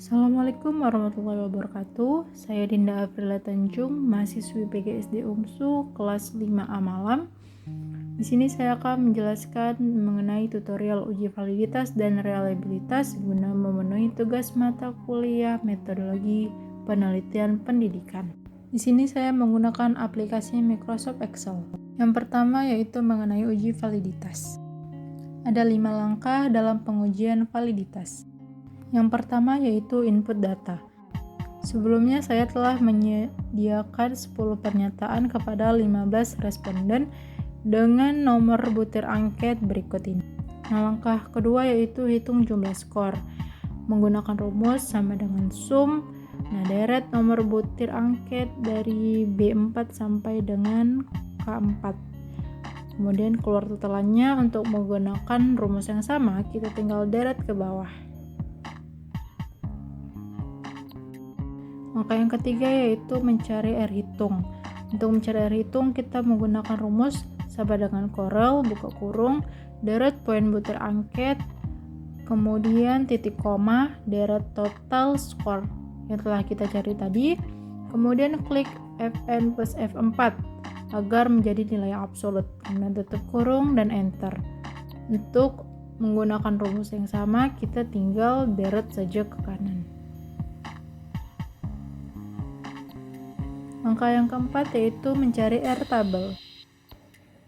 Assalamualaikum warahmatullahi wabarakatuh. Saya Dinda Afrila Tanjung, mahasiswi PGSD UMSU kelas 5A Malam. Di sini saya akan menjelaskan mengenai tutorial uji validitas dan reliabilitas guna memenuhi tugas mata kuliah metodologi penelitian pendidikan. Di sini saya menggunakan aplikasi Microsoft Excel. Yang pertama yaitu mengenai uji validitas. Ada 5 langkah dalam pengujian validitas. Yang pertama yaitu input data. Sebelumnya saya telah menyediakan 10 pernyataan kepada 15 responden dengan nomor butir angket berikut ini. Nah, langkah kedua yaitu hitung jumlah skor. Menggunakan rumus sama dengan sum. Nah, deret nomor butir angket dari B4 sampai dengan K4. Kemudian keluar totalannya. Untuk menggunakan rumus yang sama, kita tinggal deret ke bawah. Langkah yang ketiga yaitu mencari R hitung. Untuk mencari R hitung, kita menggunakan rumus sama dengan Corel, buka kurung, deret poin butir angket, kemudian titik koma, deret total skor yang telah kita cari tadi, kemudian klik Fn plus F4 agar menjadi nilai absolut, kemudian tutup kurung dan enter. Untuk menggunakan rumus yang sama, kita tinggal deret saja ke kanan. Langkah yang keempat yaitu mencari R tabel.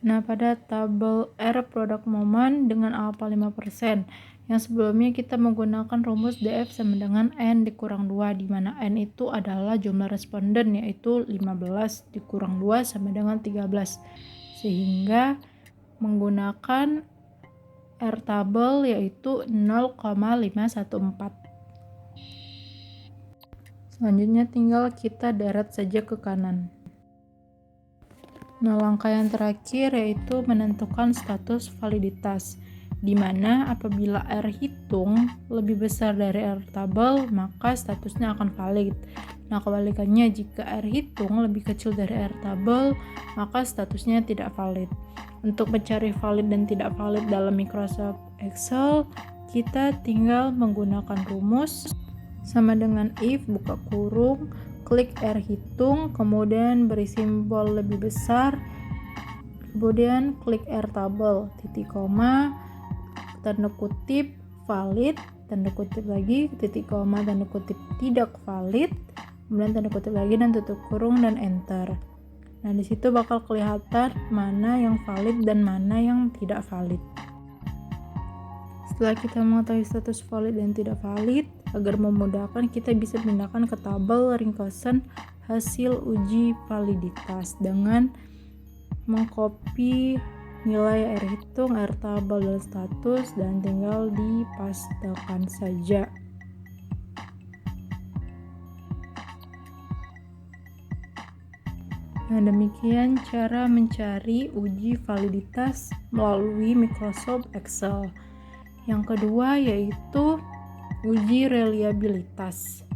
Nah, pada tabel R produk moment dengan alpha 5%, yang sebelumnya kita menggunakan rumus DF sama dengan N dikurang 2, di mana N itu adalah jumlah responden, yaitu 15 dikurang 2 sama dengan 13. Sehingga menggunakan R tabel yaitu 0,514. Selanjutnya tinggal kita deret saja ke kanan. Nah, langkah yang terakhir yaitu menentukan status validitas, di mana apabila R hitung lebih besar dari R tabel, maka statusnya akan valid. Nah, kebalikannya, jika R hitung lebih kecil dari R tabel, maka statusnya tidak valid. Untuk mencari valid dan tidak valid dalam Microsoft Excel, kita tinggal menggunakan rumus sama dengan if, buka kurung, klik R hitung, kemudian beri simbol lebih besar, kemudian klik R tabel, titik koma, tanda kutip valid, tanda kutip lagi, titik koma, tanda kutip tidak valid, kemudian tanda kutip lagi dan tutup kurung dan enter. Nah, di situ bakal kelihatan mana yang valid dan mana yang tidak valid. Setelah kita mengetahui status valid dan tidak valid, agar memudahkan, kita bisa pindahkan ke tabel ringkasan hasil uji validitas dengan mengcopy nilai R hitung, R tabel, dan status, dan tinggal dipastekan saja. Nah, demikian cara mencari uji validitas melalui Microsoft Excel. Yang kedua yaitu uji reliabilitas.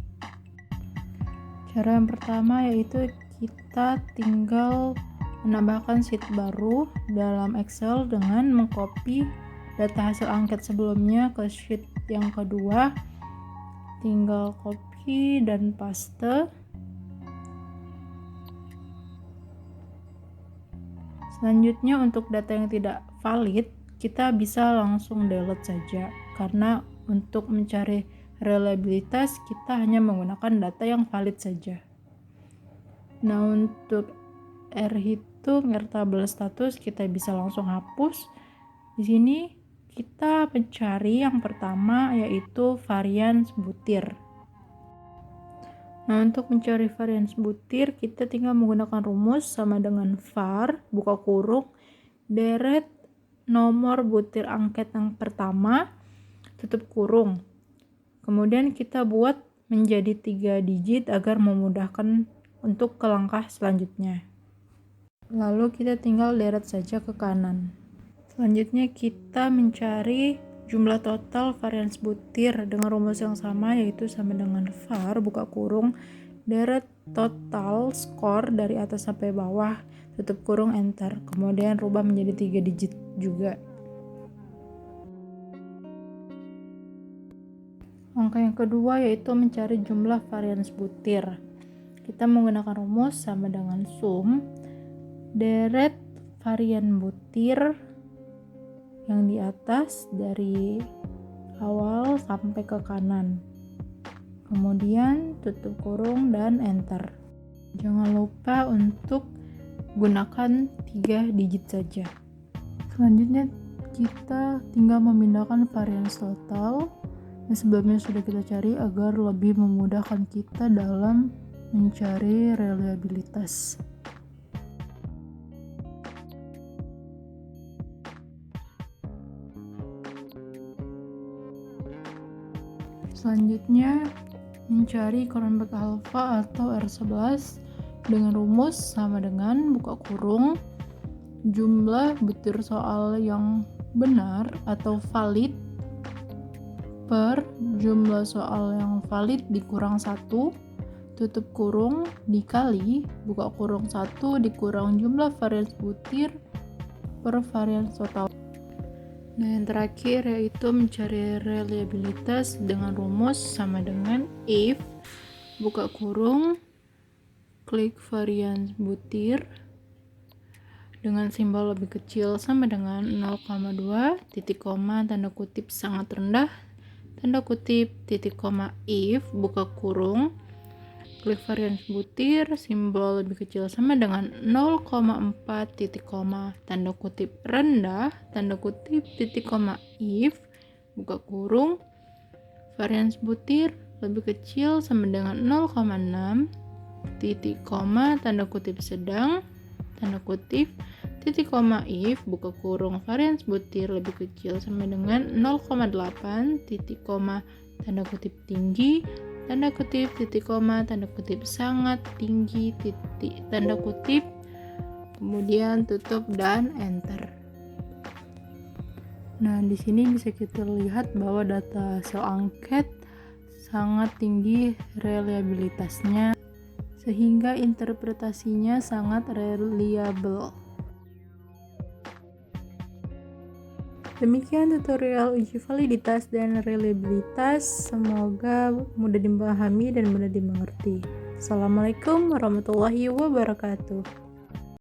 Cara yang pertama yaitu kita tinggal menambahkan sheet baru dalam Excel dengan mengcopy data hasil angket sebelumnya ke sheet yang kedua. Tinggal copy dan paste. Selanjutnya, untuk data yang tidak valid, kita bisa langsung delete saja, karena untuk mencari reliabilitas kita hanya menggunakan data yang valid saja. Nah, untuk R hitung, R tabel, status kita bisa langsung hapus. Di sini kita mencari yang pertama yaitu varian butir. Nah, untuk mencari varian butir kita tinggal menggunakan rumus sama dengan var, buka kurung, deret nomor butir angket yang pertama, tutup kurung. Kemudian kita buat menjadi 3 digit agar memudahkan untuk ke langkah selanjutnya. Lalu kita tinggal deret saja ke kanan. Selanjutnya kita mencari jumlah total varian butir dengan rumus yang sama, yaitu sama dengan var, buka kurung, deret total skor dari atas sampai bawah, tutup kurung, enter. Kemudian rubah menjadi 3 digit juga. Langkah yang kedua yaitu mencari jumlah varian butir. Kita menggunakan rumus sama dengan sum deret varian butir yang di atas dari awal sampai ke kanan. Kemudian tutup kurung dan enter. Jangan lupa untuk gunakan 3 digit saja. Selanjutnya kita tinggal memindahkan varian total yang sebelumnya sudah kita cari agar lebih memudahkan kita dalam mencari reliabilitas. Selanjutnya mencari Cronbach alpha atau R11 dengan rumus sama dengan buka kurung jumlah butir soal yang benar atau valid per jumlah soal yang valid dikurang 1 tutup kurung dikali buka kurung 1 dikurang jumlah varian butir per varian total. Nah, yang terakhir yaitu mencari reliabilitas dengan rumus sama dengan if buka kurung klik varian butir dengan simbol lebih kecil sama dengan 0,2 titik koma tanda kutip sangat rendah tanda kutip titik koma if buka kurung klik varian butir simbol lebih kecil sama dengan 0,4 titik koma tanda kutip rendah tanda kutip titik koma if buka kurung varian butir lebih kecil sama dengan 0,6 titik koma tanda kutip sedang tanda kutip titik koma if buka kurung varian butir lebih kecil sama dengan 0,8 titik koma tanda kutip tinggi tanda kutip titik koma tanda kutip sangat tinggi titik tanda kutip kemudian tutup dan enter. Nah, di sini bisa kita lihat bahwa data hasil angket sangat tinggi reliabilitasnya sehingga interpretasinya sangat reliable. Demikian tutorial uji validitas dan reliabilitas, semoga mudah dipahami dan mudah dimengerti. Assalamualaikum warahmatullahi wabarakatuh.